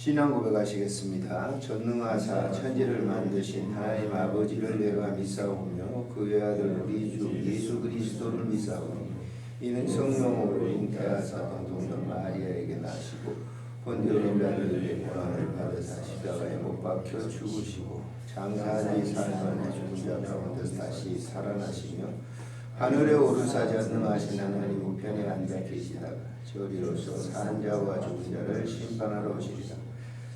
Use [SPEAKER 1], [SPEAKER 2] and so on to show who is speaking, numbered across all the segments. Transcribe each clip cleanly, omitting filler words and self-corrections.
[SPEAKER 1] 신앙 고백하시겠습니다. 전능하사 천지를 만드신 하나님 아버지를 내가 믿사오며 그 외아들 우리 주 예수 그리스도를 믿사오니 이는 성령으로 잉태하사 동정 마리아에게 나시고 본디오 빌라도에게 고난을 받으사 십자가에 못 박혀 죽으시고 장사지 사흘만에 죽은 자 가운데서 다시 살아나시며 하늘에 오르사 전능하신 하나님 우편에 앉아 계시다가 저리로서 사는 자와 죽은 자를 심판하러 오시리라.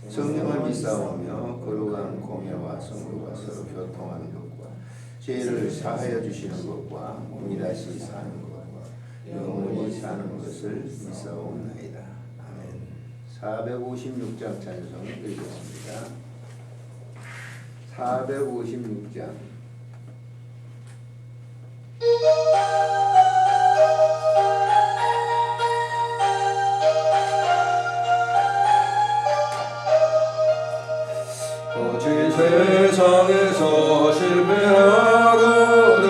[SPEAKER 1] 성령을 믿사오며 거룩한 공예와 성도가 서로 교통하는 것과 죄를 사하여 주시는 것과 몸이 다시 사는 것과 영원히 사는 것을 믿사옵나이다. 아멘. 456장 찬송 드리겠습니다. 456장
[SPEAKER 2] 세상에서 실패하거든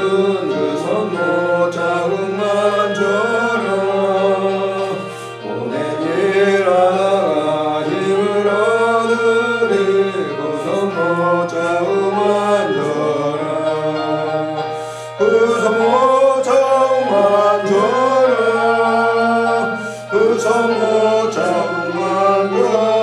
[SPEAKER 2] 그 선모 자국만 줘라. 보낸 일 하나가 힘을 얻으리 그 선모 자국만 줘라. 그 선모 자국만 줘라. 그 선모 자국만 줘라.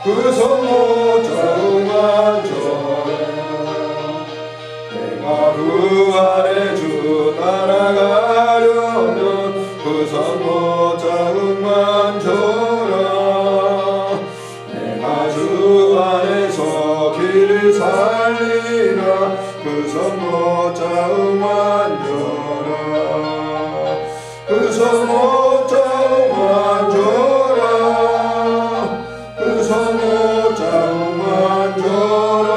[SPEAKER 2] 그 선모 자국만 줘라. 내가 그 안에 주 따라가려면 그 선모 자국만 줘라. 내가 주 안에서 길을 살리라. 그 선모 자국만 줘라. 그 선모 자국만 줘라. 그 선모 자국만 줘라.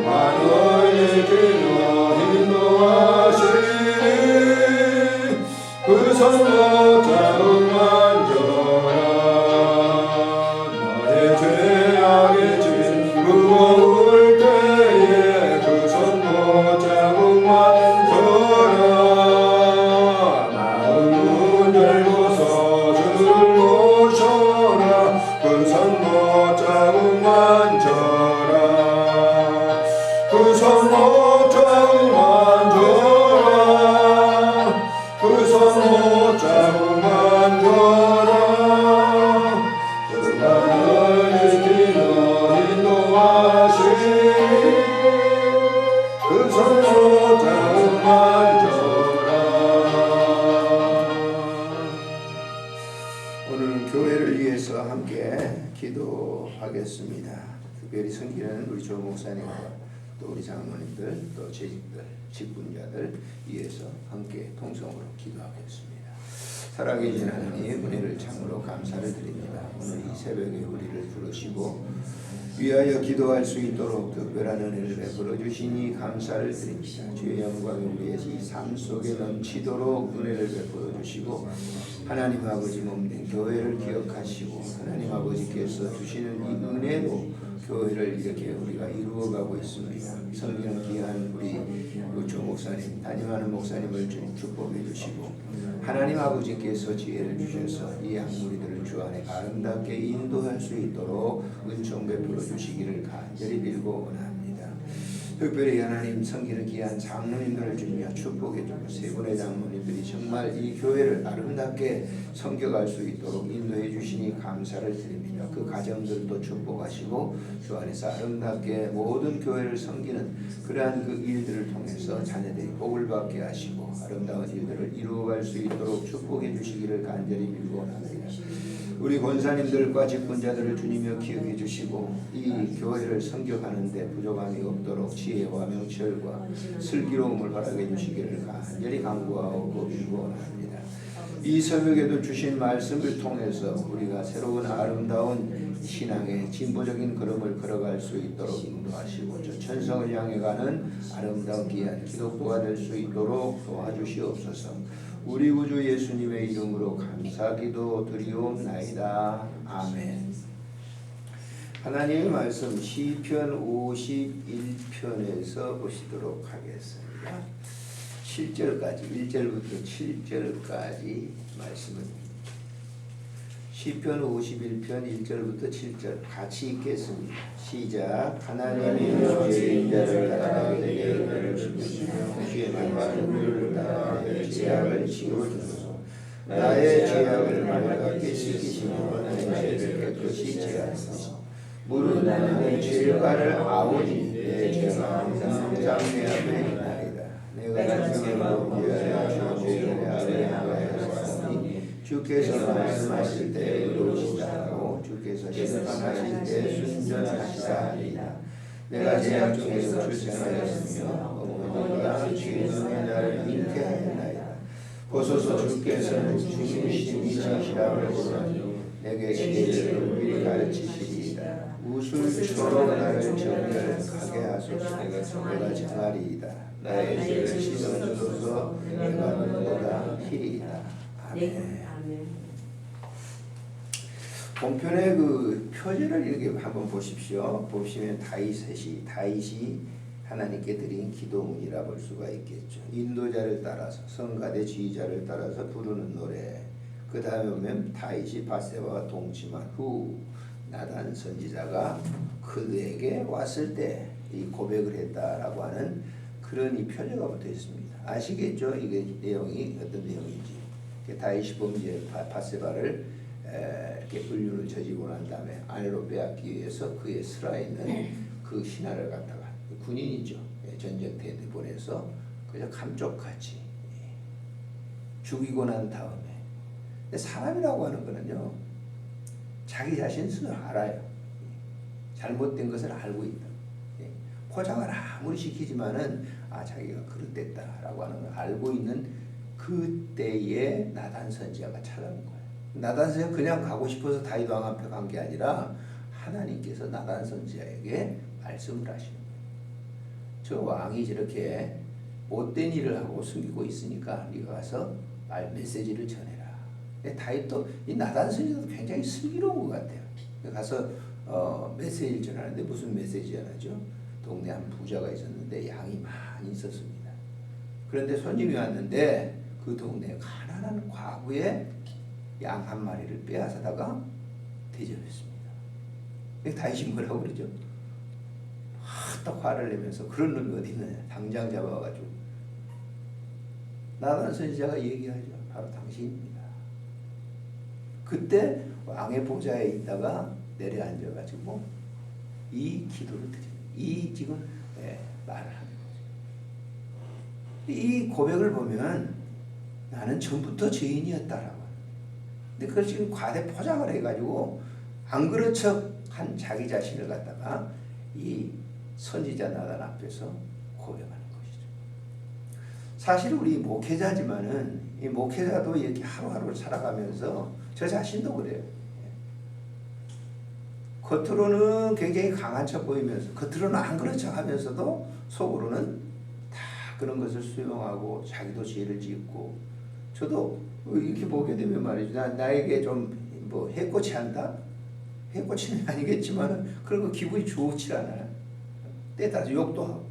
[SPEAKER 2] 수많은 길로 인도하시리. 그 선모 자국만 줘라. 너의 죄악의 짐 무거울 때에 그 선모 자국만 줘라. 마음 열고서 주를 모셔라. 그 선모 자국만 줘라. 그 선모 자국만 줘라. 그 선모 자국만 줘라. 그만을 길로 인도하시리. 그 선모 자국만 줘라.
[SPEAKER 1] 오늘 교회를 위해서 함께 기도하겠습니다. 특별히 섬기는 우리 조 목사님과 또 우리 장로님들 또 재직들 직분자들 위해서 함께 통성으로 기도하겠습니다. 살아계신 하나님 은혜를 참으로 감사를 드립니다. 오늘 이 새벽에 우리를 부르시고 위하여 기도할 수 있도록 특별한 은혜를 베풀어 주시니 감사를 드립니다. 주의 영광이 우리의 이 삶 속에 넘치도록 은혜를 베풀어 주시고 하나님 아버지 몸된 교회를 기억하시고 하나님 아버지께서 주시는 이 은혜로 교회를 이렇게 우리가 이루어가고 있습니다. 성경 귀한 우리 조 목사님, 담임하는 목사님을 축복해 주시고 하나님 아버지께서 지혜를 주셔서 이 양무리들을 주 안에 아름답게 인도할 수 있도록 은총 베풀어 주시기를 간절히 빌고 원합니다. 특별히 하나님 섬기는 귀한 장로님들을 주님이 축복해 주고 세 분의 장로님들이 정말 이 교회를 아름답게 섬겨갈 수 있도록 인도해 주시니 감사를 드립니다. 그 가정들도 축복하시고 주 안에서 아름답게 모든 교회를 섬기는 그러한 그 일들을 통해서 자녀들이 복을 받게 하시고 아름다운 일들을 이루어갈 수 있도록 축복해 주시기를 간절히 빌고합니다. 우리 권사님들과 직분자들을 주님여 기억해 주시고 이 교회를 섬겨가는데 부족함이 없도록 지혜와 명철과 슬기로움을 허락해 주시기를 간절히 간구하고 빌고합니다. 이 새벽에도 주신 말씀을 통해서 우리가 새로운 아름다운 신앙의 진보적인 걸음을 걸어갈 수 있도록 인도하시고 저 천성을 향해 가는 아름다운 귀한 기독교가 될 수 있도록 도와주시옵소서. 우리 구주 예수님의 이름으로 감사기도 드리옵나이다. 아멘. 하나님의 말씀 시편 51편에서 보시도록 하겠습니다. 7절까지 1절부터 7절까지 말씀을 시편 51편 1절부터 7절 같이 읽겠습니다. 시작. 하나님이 주의 인자를 따라가게 되게 은혜를 주시며 주의 말과는 물을 따라 내 죄악을 지워주소서. 나의 죄악을 맑게 씻기시며 나의 죄를 깨끗이 제하소서. 물은 나는 죄가를 아오니 내 죄가 항상 장래 앞에 있나이다. 내가 생명으로 위하여 죄를 아뢰하였으니 주께서 말씀하실 때 의로우시다고 주께서 심판하실 때 순전하시다 하리라. 내가 죄악 중에서 출생하였으며 어머니가 주의 눈에 나를 잉태하였나이다. 보소서 주께서는 주님이시니 진실함을 보라니 내게 지혜를 미리 가르치시리이다. 우술처럼 나를 정결하게 하소서. 내가 정하리이다. 나의 죄를 씻어주소서. 내가 눈보다 희리이다. 아멘. 본편의 그 표제를 이렇게 한번 보십시오. 보시면 다윗이 하나님께 드린 기도문이라 볼 수가 있겠죠. 인도자를 따라서 성가대 지휘자를 따라서 부르는 노래. 그 다음에 보면 다윗이 밧세바와 동침한 후 나단 선지자가 그에게 왔을 때 이 고백을 했다라고 하는 그런 이 표제가 붙어 있습니다. 아시겠죠? 이게 내용이 어떤 내용인지. 다윗이 범죄 밧세바를 이렇게 불륜을 저지고 난 다음에 아내로 빼앗기 위해서 그의 슬하에 있는 그 신하를 갖다가 군인이죠. 전쟁터에 보내서 그저 감쪽같이 죽이고 난 다음에 사람이라고 하는 거는요 자기 자신 스스로 알아요. 잘못된 것을 알고 있다. 포장을 아무리 시키지만은 자기가 그릇됐다라고 하는 걸 알고 있는 그때에 나단 선지자가 찾아온 거예요. 나단 선지자가 그냥 가고 싶어서 다윗 왕 앞에 간 게 아니라 하나님께서 나단 선지자에게 말씀을 하시는 거예요. 저 왕이 저렇게 못된 일을 하고 숨기고 있으니까 네가 가서 메시지를 전해라. 다윗도 이 나단 선지자도 굉장히 슬기로운 것 같아요. 가서 메시지를 전하는데 무슨 메시지 전하죠? 동네 한 부자가 있었는데 양이 많이 있었습니다. 그런데 손님이 왔는데 그 동네에 가난한 과부의 양 한 마리를 빼앗아다가 대접했습니다. 다윗이 뭐라고 그러죠? 딱 화를 내면서 그런 놈이 어디 있느냐 당장 잡아가지고 나단 선지자가 얘기하죠. 바로 당신입니다. 그때 왕의 보좌에 있다가 내려앉아가지고 이 기도를 드립니다. 이 지금 말을 하는 거죠. 이 고백을 보면 나는 전부터 죄인이었다라고. 근데 그걸 지금 과대 포장을 해가지고 안 그런 척한 자기 자신을 갖다가 이 선지자 나단 앞에서 고백하는 것이죠. 사실 우리 목회자지만은 이 목회자도 이렇게 하루하루 살아가면서 저 자신도 그래요. 겉으로는 굉장히 강한 척 보이면서 겉으로는 안 그런 척 하면서도 속으로는 다 그런 것을 수용하고 자기도 죄를 짓고 저도 이렇게 보게 되면 말이죠. 나에게 좀 뭐 해코치 한다? 해코치는 아니겠지만 그런 거 기분이 좋지 않아요. 때에 따라서 욕도 하고.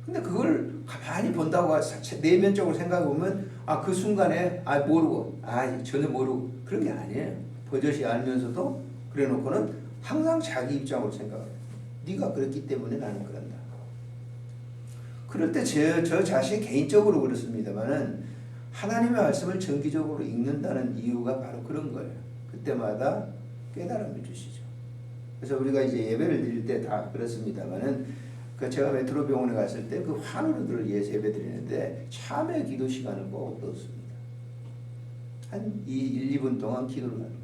[SPEAKER 1] 근데 그걸 가만히 본다고 내면적으로 생각해 보면 그 순간에 모르고 전혀 모르고 그런 게 아니에요. 버젓이 알면서도 그래 놓고는 항상 자기 입장으로 생각해요. 네가 그랬기 때문에 나는 그런다. 그럴 때 저 자신 개인적으로 그렇습니다만은 하나님의 말씀을 정기적으로 읽는다는 이유가 바로 그런 거예요. 그때마다 깨달음을 주시죠. 그래서 우리가 이제 예배를 드릴 때 다 그렇습니다만은 그 제가 메트로 병원에 갔을 때 그 환우들을 위해서 예배 드리는데 참회 기도 시간을 꼭 넣었습니다. 한 1, 2분 동안 기도를 하는 거죠.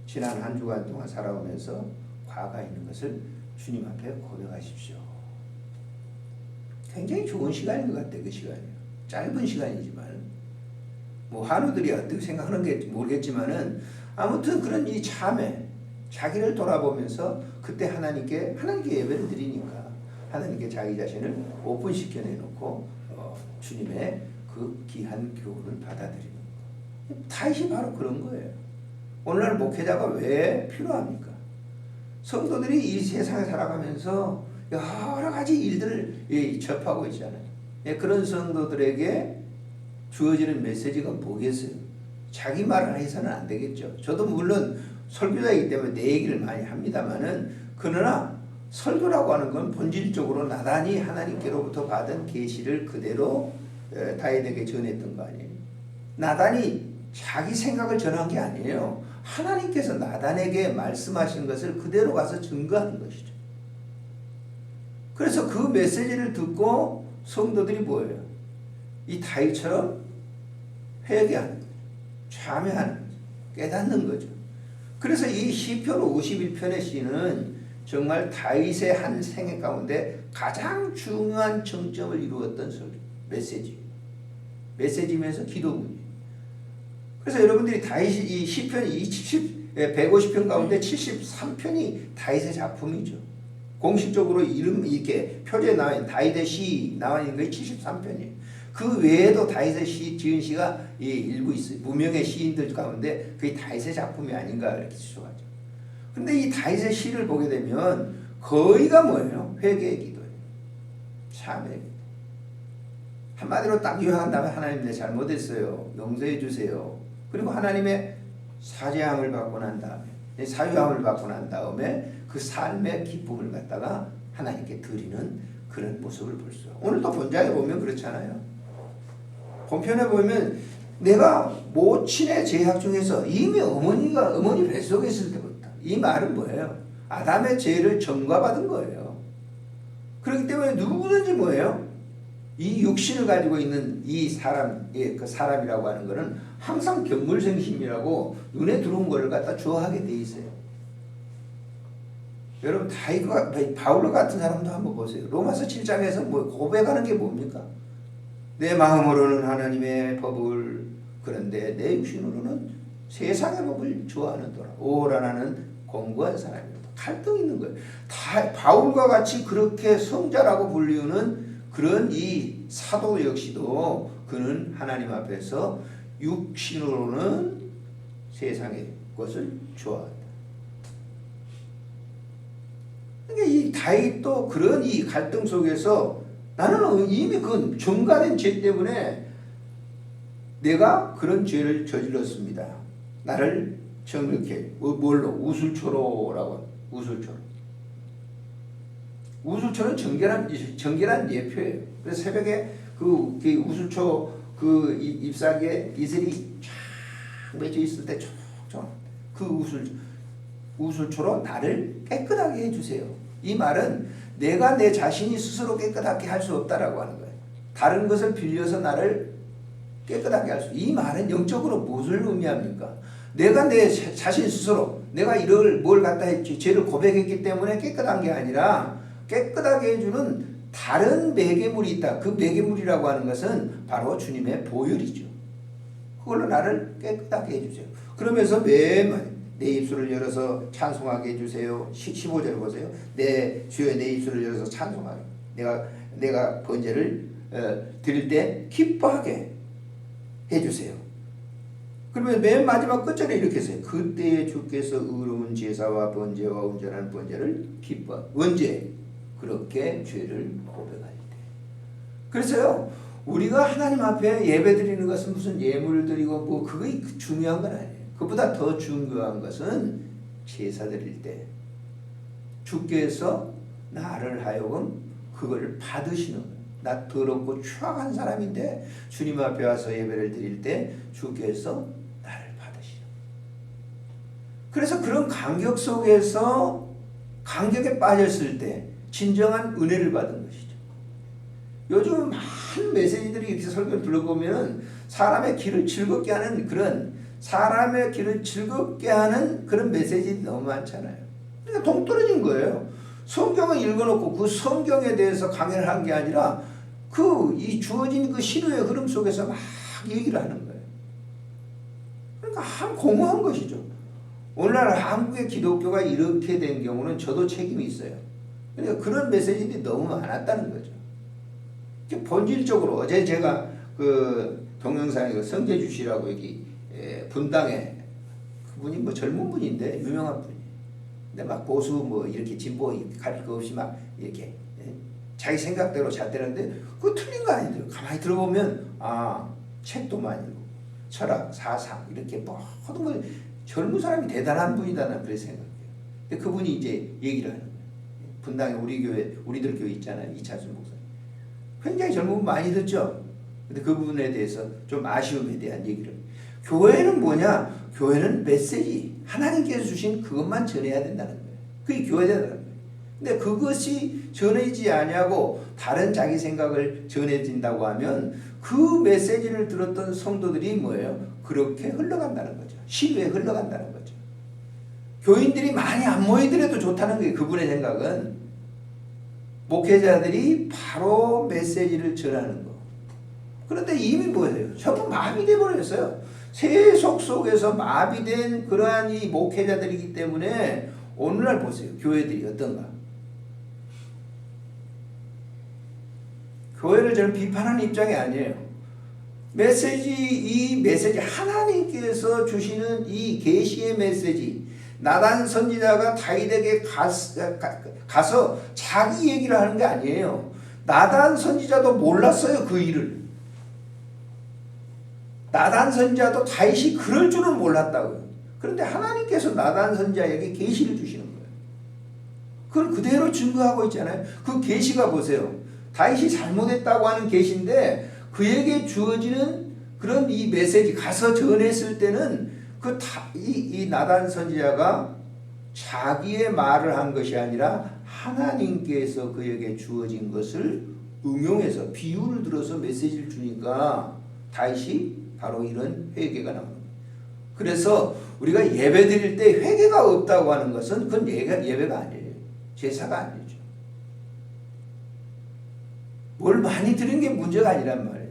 [SPEAKER 1] 지난 한 주간 동안 살아오면서 과가 있는 것을 주님 앞에 고백하십시오. 굉장히 좋은 시간인 것 같아요. 그 시간이요. 짧은 시간이지만 뭐 한우들이 어떻게 생각하는 게 모르겠지만은 아무튼 그런 이 참회, 자기를 돌아보면서 그때 하나님께 예배를 드리니까 하나님께 자기 자신을 오픈시켜 내놓고 주님의 그 귀한 교훈을 받아들이는 거. 다윗이 바로 그런 거예요. 오늘날 목회자가 왜 필요합니까? 성도들이 이 세상에 살아가면서 여러 가지 일들을 접하고 있잖아요. 그런 성도들에게 주어지는 메시지가 뭐겠어요? 자기 말을 해서는 안 되겠죠. 저도 물론 설교자이기 때문에 내 얘기를 많이 합니다만은 그러나 설교라고 하는 건 본질적으로 나단이 하나님께로부터 받은 계시를 그대로 다윗에게 전했던 거 아니에요. 나단이 자기 생각을 전한 게 아니에요. 하나님께서 나단에게 말씀하신 것을 그대로 가서 증거하는 것이죠. 그래서 그 메시지를 듣고 성도들이 뭐예요? 이 다윗처럼 회개하는 거죠. 참회하는 거죠. 깨닫는 거죠. 그래서 이 시편 51편의 시는 정말 다윗의 한 생애 가운데 가장 중요한 정점을 이루었던 메시지면서 기도문이에요. 그래서 여러분들이 다윗이 이 시편 150편 가운데 73편이 다윗의 작품이죠. 공식적으로 이름 이렇게 표제에 나와 있는 다윗의 시 나와 있는 게 73편이에요. 그 외에도 다윗의 시 지은 시가 일부 있어요. 무명의 시인들 가운데 그게 다윗의 작품이 아닌가 이렇게 추정하죠. 근데 이 다윗의 시를 보게 되면 거의가 뭐예요? 회개의 기도예요. 참회의 기도. 한마디로 딱 요약한다면 하나님 내 잘못했어요. 용서해 주세요. 그리고 하나님의 사죄함을 받고 난 다음에 사유함을 받고 난 다음에 그 삶의 기쁨을 갖다가 하나님께 드리는 그런 모습을 볼 수 있어요. 오늘도 본장에 보면 그렇잖아요. 본편에 보면 내가 모친의 죄악 중에서 이미 어머니 뱃속에 있을 때부터 이 말은 뭐예요? 아담의 죄를 전가받은 거예요. 그렇기 때문에 누구든지 뭐예요? 이 육신을 가지고 있는 이 그 사람이라고 하는 거는 항상 견물생심이라고 눈에 들어온 거를 갖다 좋아하게 돼 있어요. 여러분 바울로 같은 사람도 한번 보세요. 로마서 7장에서 뭐 고백하는 게 뭡니까? 내 마음으로는 하나님의 법을 그런데 내 육신으로는 세상의 법을 좋아하는도라. 오라 나는 공고한 사람입니다. 갈등이 있는 거예요. 바울과 같이 그렇게 성자라고 불리우는 그런 이 사도 역시도 그는 하나님 앞에서 육신으로는 세상의 것을 좋아한다. 그러니까 이 다윗도 그런 이 갈등 속에서 나는 이미 그 전가된 죄 때문에 내가 그런 죄를 저질렀습니다. 나를 정력해. 뭘로? 우술초로라고. 우술초는 정결한 예표예요. 그래서 새벽에 그 우술초 그 잎사귀에 이슬이 쫙 맺혀 있을 때 그 우술초로 나를 깨끗하게 해주세요. 이 말은 내가 내 자신이 스스로 깨끗하게 할 수 없다라고 하는 거예요. 다른 것을 빌려서 나를 깨끗하게 할 수. 이 말은 영적으로 무엇을 의미합니까? 내가 내 자신 스스로 내가 이걸 뭘 갖다 했지 죄를 고백했기 때문에 깨끗한 게 아니라 깨끗하게 해주는 다른 매개물이 있다. 그 매개물이라고 하는 것은 바로 주님의 보혈이죠. 그걸로 나를 깨끗하게 해주세요. 그러면서 내 입술을 열어서 찬송하게 해주세요. 15절 보세요. 내 주여 내 입술을 열어서 찬송하게. 내가 번제를 드릴 때 기뻐하게 해주세요. 그러면 맨 마지막 끝절에 이렇게 했어요. 그때에 주께서 의로운 제사와 번제와 온전한 번제를 기뻐. 언제? 그렇게 죄를 고백할 때. 그래서요, 우리가 하나님 앞에 예배 드리는 것은 무슨 예물을 드리고 뭐 그게 중요한 건 아니에요. 그보다 더 중요한 것은 제사 드릴 때 주께서 나를 하여금 그걸 받으시는 거예요. 나 더럽고 추악한 사람인데 주님 앞에 와서 예배를 드릴 때 주께서 나를 받으시는 거예요. 그래서 그런 간격 속에서 간격에 빠졌을 때 진정한 은혜를 받은 것이죠. 요즘 많은 메시지들이 이렇게 설교를 들어보면 사람의 길을 즐겁게 하는 그런 메시지 너무 많잖아요. 그러니까 동떨어진 거예요. 성경을 읽어놓고 그 성경에 대해서 강연을 한 게 아니라 이 주어진 그 시류의 흐름 속에서 막 얘기를 하는 거예요. 그러니까 참 공허한 것이죠. 오늘날 한국의 기독교가 이렇게 된 경우는 저도 책임이 있어요. 그러니까 그런 메시지들이 너무 많았다는 거죠. 본질적으로 어제 제가 그 동영상에 성재주 씨라고 여기 분당에 그분이 뭐 젊은 분인데 유명한 분이. 근데 막 보수 뭐 이렇게 진보 가릴 거 없이 막 이렇게 자기 생각대로 잣대는데 그거 틀린 거 아니더라고요. 가만히 들어보면 책도 많이 읽고 철학, 사상 이렇게 모든 걸 젊은 사람이 대단한 분이다 난 그렇게 생각해요. 근데 그분이 이제 얘기를 하는 거예요. 분당에 우리들 교회 있잖아요. 이찬순 목사. 굉장히 젊은 분 많이 듣죠. 근데 그 부분에 대해서 좀 아쉬움에 대한 얘기를. 교회는 뭐냐? 교회는 메시지. 하나님께서 주신 그것만 전해야 된다는 거예요. 그게 교회라는 거예요. 근데 그것이 전해지지 아니하고 다른 자기 생각을 전해진다고 하면 그 메시지를 들었던 성도들이 뭐예요? 그렇게 흘러간다는 거죠. 시류에 흘러간다는 거죠. 교인들이 많이 안 모이더라도 좋다는 거예요. 그분의 생각은. 목회자들이 바로 메시지를 전하는 거. 그런데 이미 뭐예요? 전부 마비돼 버렸어요. 세속 속에서 마비된 그러한 이 목회자들이기 때문에 오늘날 보세요. 교회들이 어떤가? 교회를 저는 비판하는 입장이 아니에요. 이 메시지 하나님께서 주시는 이 계시의 메시지 나단 선지자가 다윗에게 가서 자기 얘기를 하는 게 아니에요. 나단 선지자도 몰랐어요. 그 일을. 나단 선지자도 다윗이 그럴 줄은 몰랐다고요. 그런데 하나님께서 나단 선지자에게 계시를 주시는 거예요. 그걸 그대로 증거하고 있잖아요. 그 계시가 보세요. 다윗이 잘못했다고 하는 계시인데 그에게 주어지는 그런 이 메시지 가서 전했을 때는 이 나단 선지자가 자기의 말을 한 것이 아니라 하나님께서 그에게 주어진 것을 응용해서 비유를 들어서 메시지를 주니까 다윗이 바로 이런 회개가 나오는 거예요. 그래서 우리가 예배 드릴 때 회개가 없다고 하는 것은 그건 예배가 아니에요. 제사가 아니죠. 뭘 많이 드린 게 문제가 아니란 말이에요.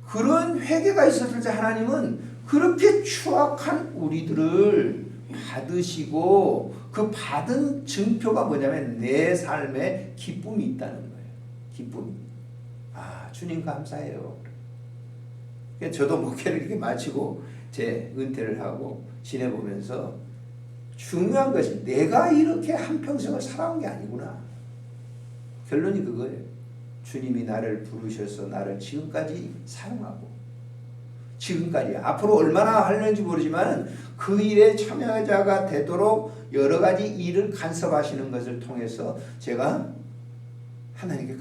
[SPEAKER 1] 그런 회개가 있었을 때 하나님은 그렇게 추악한 우리들을 받으시고 그 받은 증표가 뭐냐면 내 삶에 기쁨이 있다는 거예요. 기쁨. 주님 감사해요. 저도 목회를 이렇게 마치고 제 은퇴를 하고 지내보면서 중요한 것이 내가 이렇게 한평생을 살아온 게 아니구나. 결론이 그거예요. 주님이 나를 부르셔서 나를 지금까지 사용하고 지금까지 앞으로 얼마나 하려는지 모르지만 그 일에 참여자가 되도록 여러 가지 일을 간섭하시는 것을 통해서 제가 하나님께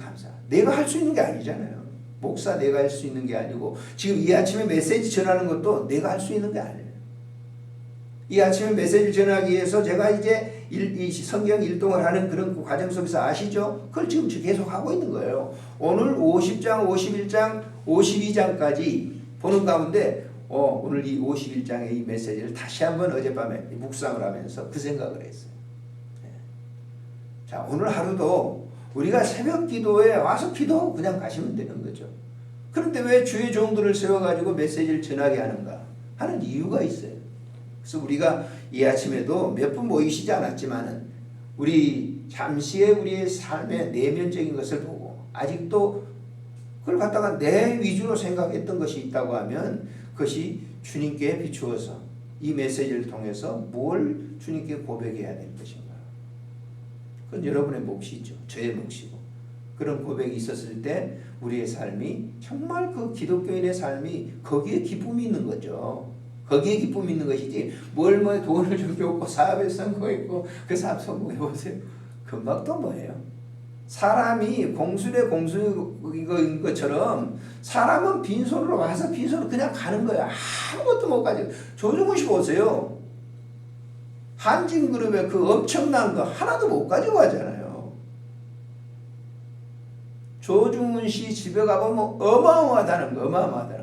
[SPEAKER 1] 내가 할 수 있는 게 아니잖아요. 목사 내가 할 수 있는 게 아니고 지금 이 아침에 메시지 전하는 것도 내가 할 수 있는 게 아니에요. 이 아침에 메시지를 전하기 위해서 제가 이제 이 성경 일동을 하는 그런 그 과정 속에서 아시죠? 그걸 지금 계속 하고 있는 거예요. 오늘 50장, 51장, 52장까지 보는 가운데 오늘 이 51장의 이 메시지를 다시 한번 어젯밤에 묵상을 하면서 그 생각을 했어요. 자, 오늘 하루도 우리가 새벽 기도에 와서 기도하고 그냥 가시면 되는 거죠. 그런데 왜 주의 종들을 세워가지고 메시지를 전하게 하는가 하는 이유가 있어요. 그래서 우리가 이 아침에도 몇 분 모이시지 않았지만은 우리 잠시의 우리의 삶의 내면적인 것을 보고 아직도 그걸 갖다가 내 위주로 생각했던 것이 있다고 하면 그것이 주님께 비추어서 이 메시지를 통해서 뭘 주님께 고백해야 될 것인가. 그건 여러분의 몫이죠. 저의 몫이고. 그런 고백이 있었을 때 우리의 삶이 정말 그 기독교인의 삶이 거기에 기쁨이 있는 거죠. 거기에 기쁨이 있는 것이지 뭘 돈을 좀 줬고 사업에 성공했고 그 사업 성공해보세요. 금방 또 뭐예요? 사람이 공술의 공수인 것처럼 사람은 빈손으로 와서 빈손으로 그냥 가는 거야. 아무것도 못 가지고. 조중훈 씨 보세요. 한진그룹의 그 엄청난 거 하나도 못 가지고 가잖아요. 조중훈 씨 집에 가보면 어마어마하다는 거예요.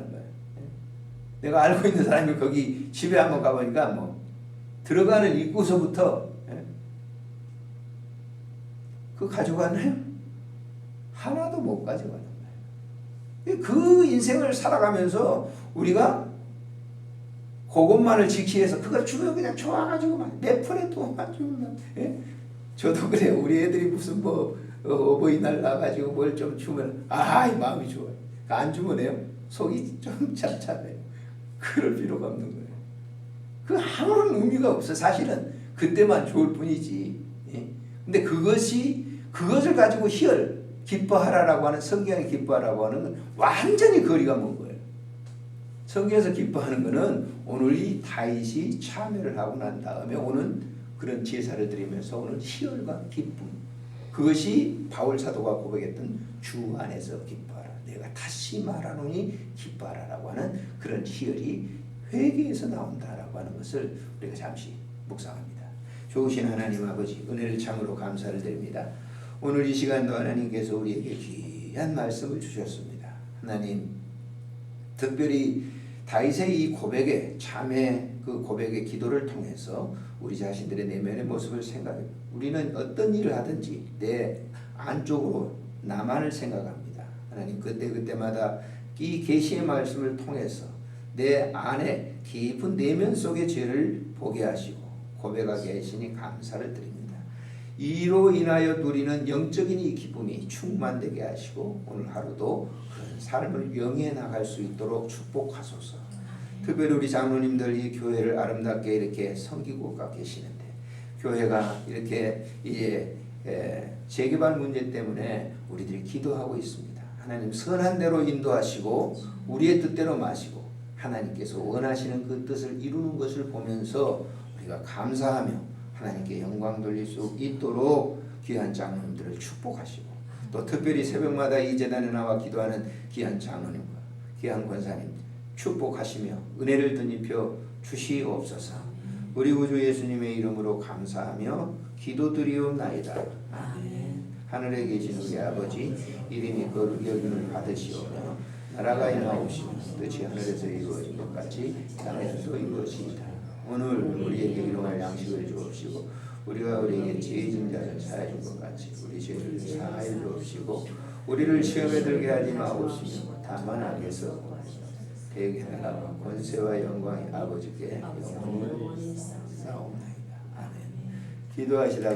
[SPEAKER 1] 내가 알고 있는 사람이 거기 집에 한번 가보니까 뭐 들어가는 입구서부터 그거 가져가나요? 하나도 못 가져가는 거예요. 그 인생을 살아가면서 우리가 그것만을 지키기 위해서 그걸 주면 그냥 좋아가지고 몇 푼에 돈만 주면 저도 그래요. 우리 애들이 무슨 뭐 어버이날 나가지고 뭘 좀 주면 이 마음이 좋아요. 안 주면 해요. 속이 좀 잡잡해요. 그럴 필요가 없는 거예요. 그 아무런 의미가 없어. 사실은 그때만 좋을 뿐이지. 근데 그것을 가지고 기뻐하라라고 하는, 성경에 기뻐하라고 하는 건 완전히 거리가 먼 거예요. 성경에서 기뻐하는 것은 오늘 이 다윗이 참여를 하고 난 다음에 오는 그런 제사를 드리면서 오는 희열과 기쁨, 그것이 바울 사도가 고백했던 주 안에서 기뻐하라, 내가 다시 말하노니 기뻐하라라고 하는 그런 희열이 회개에서 나온다라고 하는 것을 우리가 잠시 묵상합니다. 좋으신 하나님 아버지, 은혜를 참으로 감사를 드립니다. 오늘 이 시간도 하나님께서 우리에게 귀한 말씀을 주셨습니다. 하나님, 특별히 다윗의 이 고백의 참회, 그 고백의 기도를 통해서 우리 자신들의 내면의 모습을 생각해, 우리는 어떤 일을 하든지 내 안쪽으로 나만을 생각합니다. 하나님, 그때마다 이 계시의 말씀을 통해서 내 안에 깊은 내면 속의 죄를 보게 하시고 고백하게 하시니 감사를 드립니다. 이로 인하여 누리는 영적인 이 기쁨이 충만되게 하시고 오늘 하루도 그런 삶을 영위해 나갈 수 있도록 축복하소서. 특별히 우리 장로님들 이 교회를 아름답게 이렇게 섬기고 계시는데, 교회가 이렇게 이제 재개발 문제 때문에 우리들이 기도하고 있습니다. 하나님, 선한 대로 인도하시고 우리의 뜻대로 마시고 하나님께서 원하시는 그 뜻을 이루는 것을 보면서 우리가 감사하며 하나님께 영광 돌릴 수 있도록 귀한 장로님들을 축복하시고, 또 특별히 새벽마다 이 제단에 나와 기도하는 귀한 장로님과 귀한 권사님 축복하시며 은혜를 덧입혀 주시옵소서. 우리 구주 예수님의 이름으로 감사하며 기도드리옵나이다. 아멘. 하늘에 계신 우리 아버지, 이름이 거룩히 여김을 받으시오며 나라가 임하옵시며 뜻이 하늘에서 이루어진 것 같이 땅에서도 이루어지이다. 오늘 우리에게 일용할 양식을 주옵시고 우리가 우리에게 죄 진 자를 사하여 준 것 같이 우리 죄를 사하여 주옵시고 우리를 시험에 들게 하지 마옵시며 다만 악에서 대개 나라와 권세와 영광이 아버지께 영원히 나옵나이다. 아멘. 기도하시다가